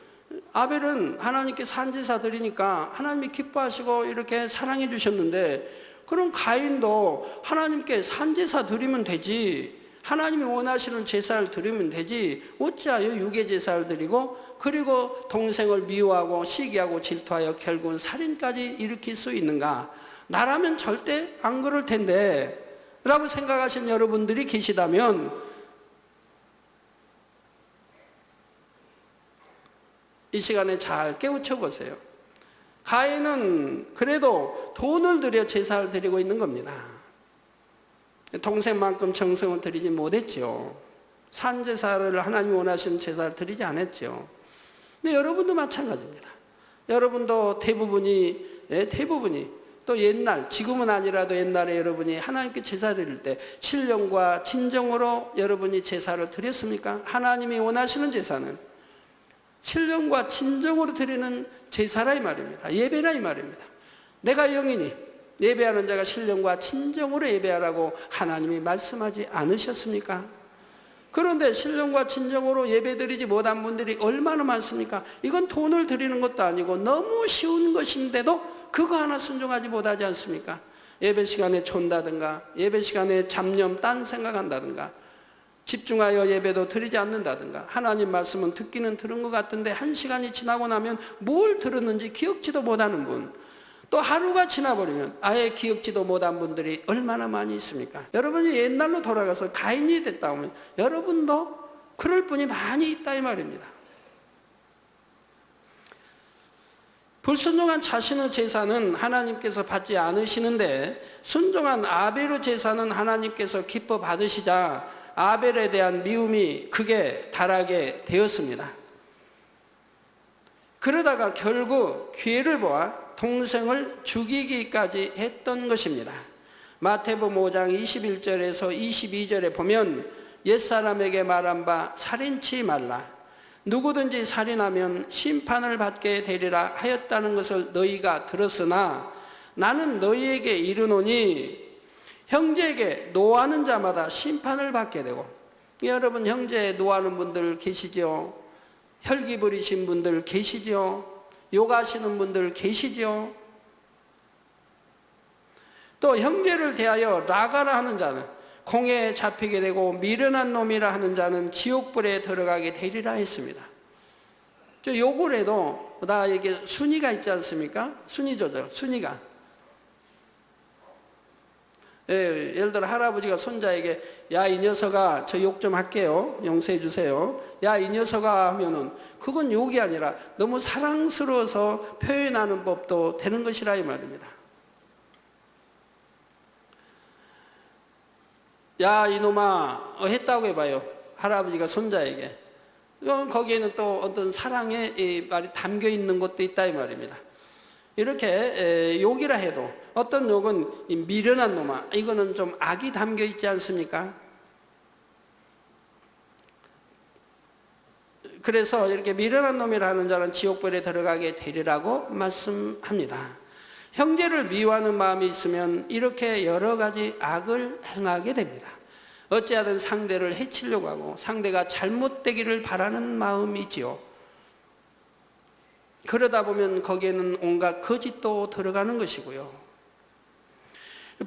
아벨은 하나님께 산제사 드리니까 하나님이 기뻐하시고 이렇게 사랑해 주셨는데 그럼 가인도 하나님께 산제사 드리면 되지 하나님이 원하시는 제사를 드리면 되지 어찌하여 유괴제사를 드리고 그리고 동생을 미워하고 시기하고 질투하여 결국은 살인까지 일으킬 수 있는가? 나라면 절대 안 그럴 텐데 라고 생각하신 여러분들이 계시다면 이 시간에 잘 깨우쳐 보세요. 가인은 그래도 돈을 들여 제사를 드리고 있는 겁니다. 동생만큼 정성을 드리지 못했죠. 산제사를 하나님이 원하시는 제사를 드리지 않았죠. 근데 여러분도 마찬가지입니다. 여러분도 대부분이 또 옛날, 지금은 아니라도 옛날에 여러분이 하나님께 제사 드릴 때 신령과 진정으로 여러분이 제사를 드렸습니까? 하나님이 원하시는 제사는 신령과 진정으로 드리는 제사라 이 말입니다. 예배라 이 말입니다. 내가 영이니 예배하는 자가 신령과 진정으로 예배하라고 하나님이 말씀하지 않으셨습니까? 그런데 신령과 진정으로 예배드리지 못한 분들이 얼마나 많습니까? 이건 돈을 드리는 것도 아니고 너무 쉬운 것인데도 그거 하나 순종하지 못하지 않습니까? 예배 시간에 촌다든가 예배 시간에 잡념 딴 생각한다든가 집중하여 예배도 드리지 않는다든가 하나님 말씀은 듣기는 들은 것 같은데 1시간이 지나고 나면 뭘 들었는지 기억지도 못하는 분, 또 하루가 지나버리면 아예 기억지도 못한 분들이 얼마나 많이 있습니까? 여러분이 옛날로 돌아가서 가인이 됐다 하면 여러분도 그럴 분이 많이 있다 이 말입니다. 불순종한 자신의 제사는 하나님께서 받지 않으시는데 순종한 아벨의 제사는 하나님께서 기뻐 받으시자 아벨에 대한 미움이 극에 달하게 되었습니다. 그러다가 결국 기회를 보아 동생을 죽이기까지 했던 것입니다. 마태복음 5장 21절에서 22절에 보면 옛사람에게 말한 바 살인치 말라. 누구든지 살인하면 심판을 받게 되리라 하였다는 것을 너희가 들었으나 나는 너희에게 이르노니 형제에게 노하는 자마다 심판을 받게 되고, 여러분 형제에 노하는 분들 계시죠? 혈기 부리신 분들 계시죠? 욕하시는 분들 계시죠? 또 형제를 대하여 라가라 하는 자는 공회에 잡히게 되고 미련한 놈이라 하는 자는 지옥불에 들어가게 되리라 했습니다. 저 욕을 해도 나 이게 순위가 있지 않습니까? 순위죠, 순위가. 예, 예를 들어 할아버지가 손자에게 야 이 녀석아 저 욕 좀 할게요, 용서해 주세요, 야 이 녀석아 하면은 그건 욕이 아니라 너무 사랑스러워서 표현하는 법도 되는 것이라 이 말입니다. 야 이놈아 했다고 해봐요, 할아버지가 손자에게. 거기에는 또 어떤 사랑의 말이 담겨 있는 것도 있다 이 말입니다. 이렇게 욕이라 해도 어떤 욕은 미련한 놈아, 이거는 좀 악이 담겨 있지 않습니까? 그래서 이렇게 미련한 놈이라 하는 자는 지옥불에 들어가게 되리라고 말씀합니다. 형제를 미워하는 마음이 있으면 이렇게 여러 가지 악을 행하게 됩니다. 어찌하든 상대를 해치려고 하고 상대가 잘못되기를 바라는 마음이지요. 그러다 보면 거기에는 온갖 거짓도 들어가는 것이고요.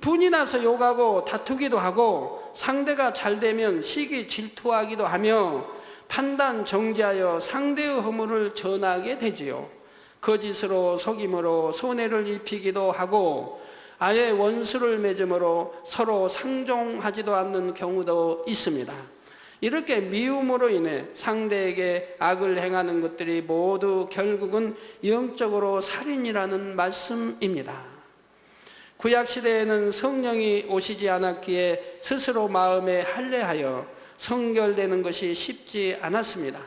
분이 나서 욕하고 다투기도 하고 상대가 잘 되면 시기 질투하기도 하며 판단 정지하여 상대의 허물을 전하게 되지요. 거짓으로 속임으로 손해를 입히기도 하고 아예 원수를 맺음으로 서로 상종하지도 않는 경우도 있습니다. 이렇게 미움으로 인해 상대에게 악을 행하는 것들이 모두 결국은 영적으로 살인이라는 말씀입니다. 구약시대에는 성령이 오시지 않았기에 스스로 마음에 할례하여 성결되는 것이 쉽지 않았습니다.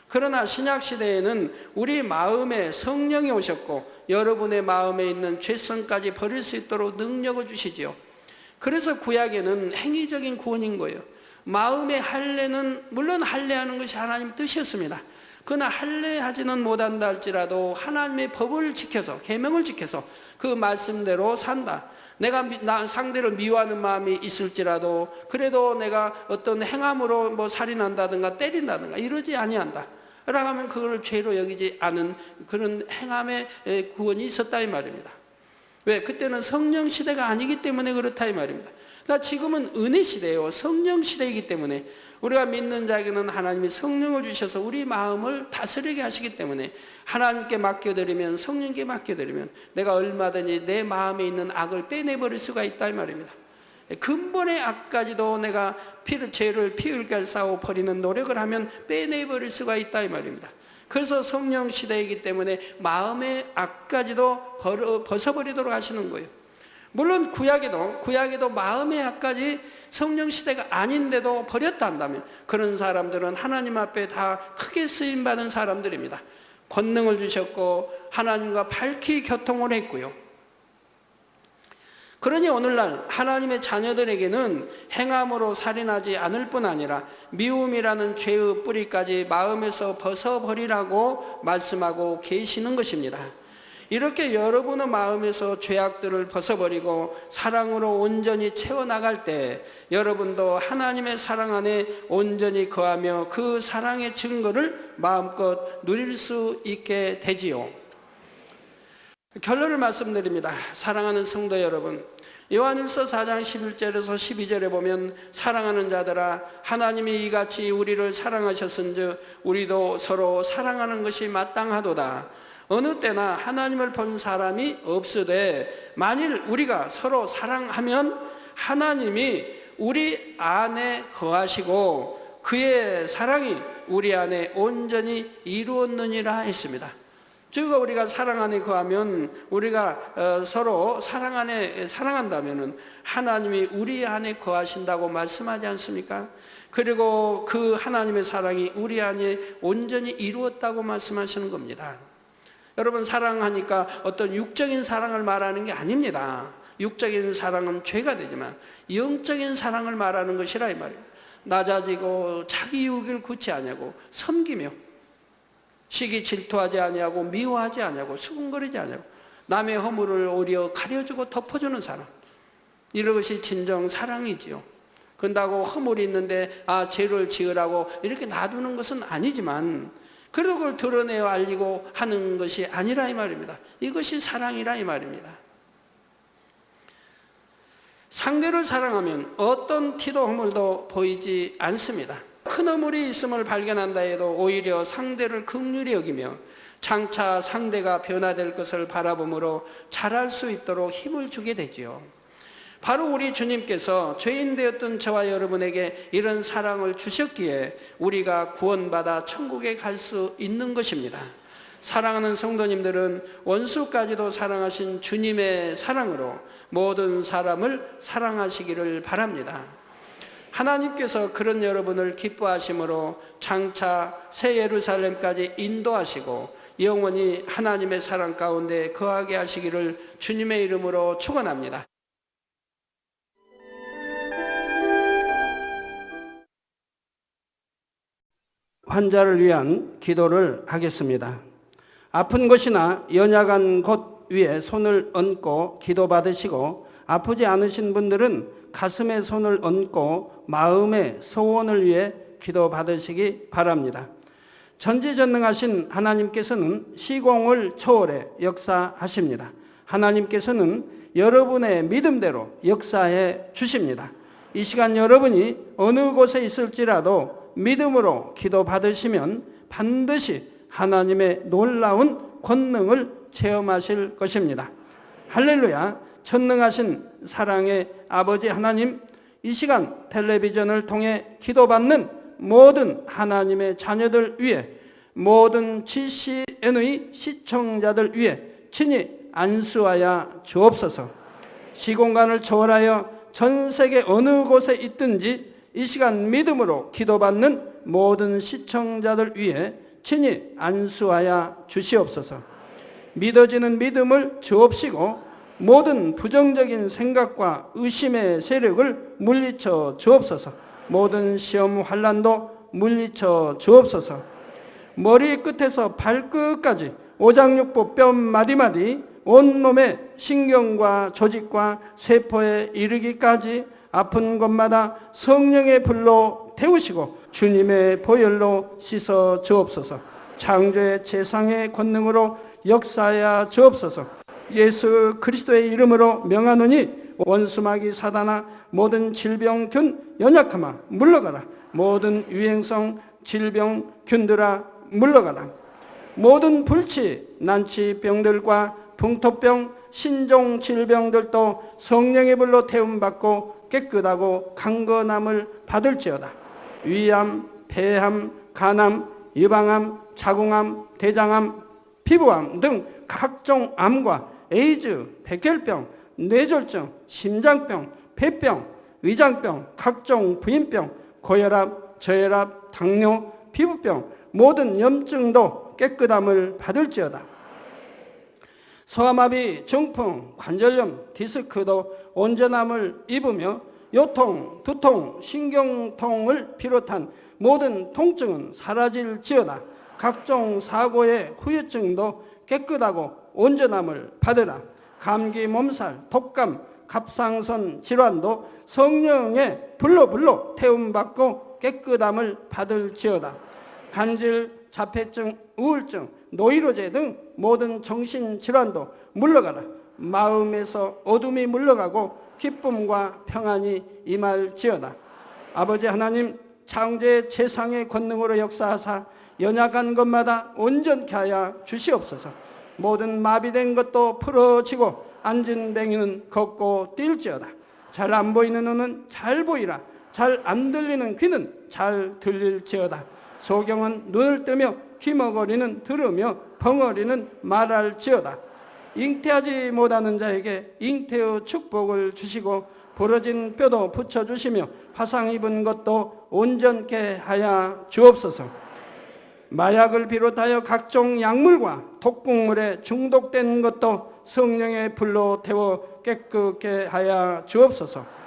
그러나 신약시대에는 우리 마음에 성령이 오셨고 여러분의 마음에 있는 죄성까지 버릴 수 있도록 능력을 주시지요. 그래서 구약에는 행위적인 구원인 거예요. 마음의 할례는 물론 할례하는 것이 하나님 뜻이었습니다. 그러나 할례하지는 못한다 할지라도 하나님의 법을 지켜서 계명을 지켜서 그 말씀대로 산다. 내가 상대를 미워하는 마음이 있을지라도 그래도 내가 어떤 행함으로 뭐 살인한다든가 때린다든가 이러지 아니한다 라고 하면 그걸 죄로 여기지 않은 그런 행함의 구원이 있었다 이 말입니다. 왜? 그때는 성령 시대가 아니기 때문에 그렇다 이 말입니다. 그러니까 지금은 은혜 시대예요. 성령 시대이기 때문에 우리가 믿는 자에게는 하나님이 성령을 주셔서 우리 마음을 다스리게 하시기 때문에 하나님께 맡겨드리면, 성령께 맡겨드리면 내가 얼마든지 내 마음에 있는 악을 빼내버릴 수가 있다 이 말입니다. 근본의 악까지도 내가 죄를 피 흘게 싸워 버리는 노력을 하면 빼내버릴 수가 있다 이 말입니다. 그래서 성령 시대이기 때문에 마음의 악까지도 벗어버리도록 하시는 거예요. 물론 구약에도 마음의 악까지 성령 시대가 아닌데도 버렸다 한다면 그런 사람들은 하나님 앞에 다 크게 쓰임받은 사람들입니다. 권능을 주셨고 하나님과 밝히 교통을 했고요. 그러니 오늘날 하나님의 자녀들에게는 행함으로 살인하지 않을 뿐 아니라 미움이라는 죄의 뿌리까지 마음에서 벗어버리라고 말씀하고 계시는 것입니다. 이렇게 여러분의 마음에서 죄악들을 벗어버리고 사랑으로 온전히 채워나갈 때 여러분도 하나님의 사랑 안에 온전히 거하며 그 사랑의 증거를 마음껏 누릴 수 있게 되지요. 결론을 말씀드립니다. 사랑하는 성도 여러분, 요한일서 4장 11절에서 12절에 보면 사랑하는 자들아 하나님이 이같이 우리를 사랑하셨은즉 우리도 서로 사랑하는 것이 마땅하도다. 어느 때나 하나님을 본 사람이 없으되 만일 우리가 서로 사랑하면 하나님이 우리 안에 거하시고 그의 사랑이 우리 안에 온전히 이루었느니라 했습니다. 즉 우리가 사랑 안에 거하면 우리가 서로 사랑 안에 사랑한다면 하나님이 우리 안에 거하신다고 말씀하지 않습니까? 그리고 그 하나님의 사랑이 우리 안에 온전히 이루었다고 말씀하시는 겁니다. 여러분, 사랑하니까 어떤 육적인 사랑을 말하는 게 아닙니다. 육적인 사랑은 죄가 되지만 영적인 사랑을 말하는 것이라 이 말입니다. 낮아지고 자기 유익을 굳지 아니하고 섬기며 시기 질투하지 아니하고 미워하지 아니하고 수군거리지 아니하고 남의 허물을 오히려 가려주고 덮어주는 사람, 이런 것이 진정 사랑이지요. 그런다고 허물이 있는데 죄를 지으라고 이렇게 놔두는 것은 아니지만 그래도 그걸 드러내어 알리고 하는 것이 아니라 이 말입니다. 이것이 사랑이라 이 말입니다. 상대를 사랑하면 어떤 티도 허물도 보이지 않습니다. 큰 허물이 있음을 발견한다 해도 오히려 상대를 긍휼히 여기며 장차 상대가 변화될 것을 바라봄으로 잘할 수 있도록 힘을 주게 되지요. 바로 우리 주님께서 죄인 되었던 저와 여러분에게 이런 사랑을 주셨기에 우리가 구원받아 천국에 갈 수 있는 것입니다. 사랑하는 성도님들은 원수까지도 사랑하신 주님의 사랑으로 모든 사람을 사랑하시기를 바랍니다. 하나님께서 그런 여러분을 기뻐하심으로 장차 새 예루살렘까지 인도하시고 영원히 하나님의 사랑 가운데 거하게 하시기를 주님의 이름으로 축원합니다. 환자를 위한 기도를 하겠습니다. 아픈 곳이나 연약한 곳 위에 손을 얹고 기도받으시고 아프지 않으신 분들은 가슴에 손을 얹고 마음의 소원을 위해 기도받으시기 바랍니다. 전지전능하신 하나님께서는 시공을 초월해 역사하십니다. 하나님께서는 여러분의 믿음대로 역사해 주십니다. 이 시간 여러분이 어느 곳에 있을지라도 믿음으로 기도받으시면 반드시 하나님의 놀라운 권능을 체험하실 것입니다. 할렐루야! 전능하신 사랑의 아버지 하나님, 이 시간 텔레비전을 통해 기도받는 모든 하나님의 자녀들 위해, 모든 GCN의 시청자들 위해 친히 안수하여 주옵소서. 시공간을 초월하여 전 세계 어느 곳에 있든지 이 시간 믿음으로 기도받는 모든 시청자들 위해 친히 안수하여 주시옵소서. 믿어지는 믿음을 주옵시고 모든 부정적인 생각과 의심의 세력을 물리쳐 주옵소서. 모든 시험 환난도 물리쳐 주옵소서. 머리 끝에서 발끝까지 오장육부 뼈 마디마디 온몸의 신경과 조직과 세포에 이르기까지 아픈 곳마다 성령의 불로 태우시고 주님의 보혈로 씻어 주옵소서. 창조의 재상의 권능으로 역사하여 주옵소서. 예수 그리스도의 이름으로 명하노니 원수마귀 사단아, 모든 질병균 연약함아 물러가라. 모든 유행성 질병균들아 물러가라. 모든 불치 난치병들과 풍토병 신종 질병들도 성령의 불로 태움받고 깨끗하고 강건함을 받을지어다. 위암, 폐암, 간암, 유방암, 자궁암, 대장암, 피부암 등 각종 암과 에이즈, 백혈병, 뇌졸중, 심장병, 폐병, 위장병, 각종 부인병, 고혈압, 저혈압, 당뇨, 피부병, 모든 염증도 깨끗함을 받을지어다. 소아마비, 중풍, 관절염, 디스크도 온전함을 입으며 요통, 두통, 신경통을 비롯한 모든 통증은 사라질지어다. 각종 사고의 후유증도 깨끗하고 온전함을 받으라. 감기, 몸살, 독감, 갑상선 질환도 성령의 불로 태움받고 깨끗함을 받을지어다. 간질, 자폐증, 우울증, 노이로제 등 모든 정신질환도 물러가라. 마음에서 어둠이 물러가고 기쁨과 평안이 임할지어다. 아버지 하나님, 창조의 최상의 권능으로 역사하사 연약한 것마다 온전케 하여 주시옵소서. 모든 마비된 것도 풀어지고 앉은 뱅이는 걷고 뛸지어다. 잘 안 보이는 눈은 잘 보이라. 잘 안 들리는 귀는 잘 들릴지어다. 소경은 눈을 뜨며 귀머거리는 들으며 벙어리는 말할지어다. 잉태하지 못하는 자에게 잉태의 축복을 주시고 부러진 뼈도 붙여주시며 화상 입은 것도 온전케 하여 주옵소서. 마약을 비롯하여 각종 약물과 독극물에 중독된 것도 성령의 불로 태워 깨끗게 하여 주옵소서.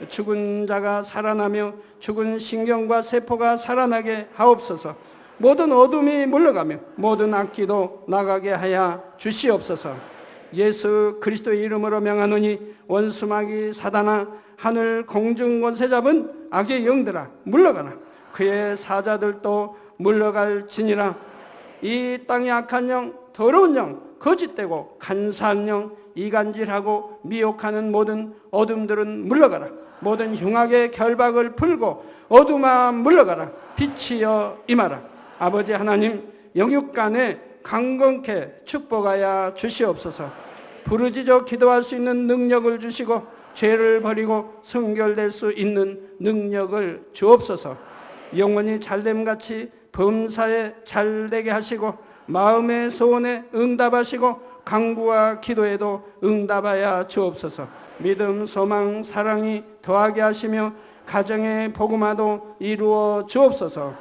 죽은 자가 살아나며 죽은 신경과 세포가 살아나게 하옵소서. 모든 어둠이 물러가며 모든 악기도 나가게 하여 주시옵소서. 예수 그리스도의 이름으로 명하노니 원수마귀 사단아, 하늘 공중 권세 잡은 악의 영들아 물러가라. 그의 사자들도 물러갈지니라. 이 땅의 악한 영, 더러운 영, 거짓되고 간사한 영, 이간질하고 미혹하는 모든 어둠들은 물러가라. 모든 흉악의 결박을 풀고 어둠아 물러가라. 빛이여 임하라. 아버지 하나님, 영육간에 강건케 축복하여 주시옵소서. 부르짖어 기도할 수 있는 능력을 주시고 죄를 버리고 성결될 수 있는 능력을 주옵소서. 영원히 잘됨같이 범사에 잘되게 하시고 마음의 소원에 응답하시고 강구와 기도에도 응답하여 주옵소서. 믿음, 소망, 사랑이 더하게 하시며 가정의 복음화도 이루어 주옵소서.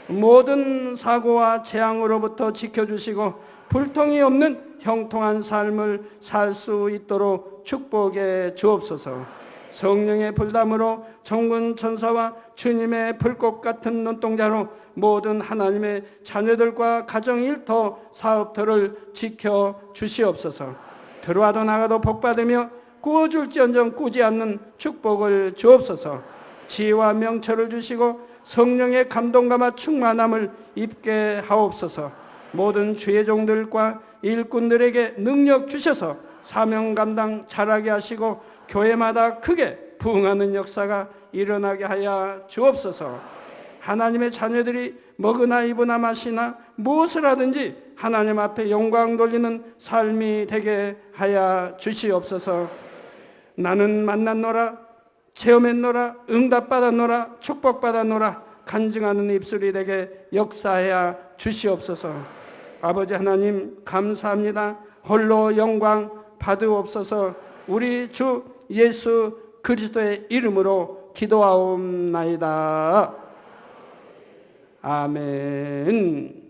모든 사고와 재앙으로부터 지켜주시고 불통이 없는 형통한 삶을 살 수 있도록 축복해 주옵소서. 성령의 불담으로 천군 천사와 주님의 불꽃 같은 눈동자로 모든 하나님의 자녀들과 가정 일터 사업터를 지켜 주시옵소서. 들어와도 나가도 복받으며 꾸어줄지언정 꾸지 않는 축복을 주옵소서. 지혜와 명철을 주시고 성령의 감동감화 충만함을 입게 하옵소서. 모든 주의 종들과 일꾼들에게 능력 주셔서 사명 감당 잘하게 하시고 교회마다 크게 부흥하는 역사가 일어나게 하여 주옵소서. 하나님의 자녀들이 먹으나 입으나 마시나 무엇을 하든지 하나님 앞에 영광 돌리는 삶이 되게 하여 주시옵소서. 나는 만났노라, 체험했노라, 응답받았노라, 축복받았노라 간증하는 입술이 되게 역사하여 주시옵소서. 아버지 하나님 감사합니다. 홀로 영광 받으옵소서. 우리 주 예수 그리스도의 이름으로 기도하옵나이다. 아멘.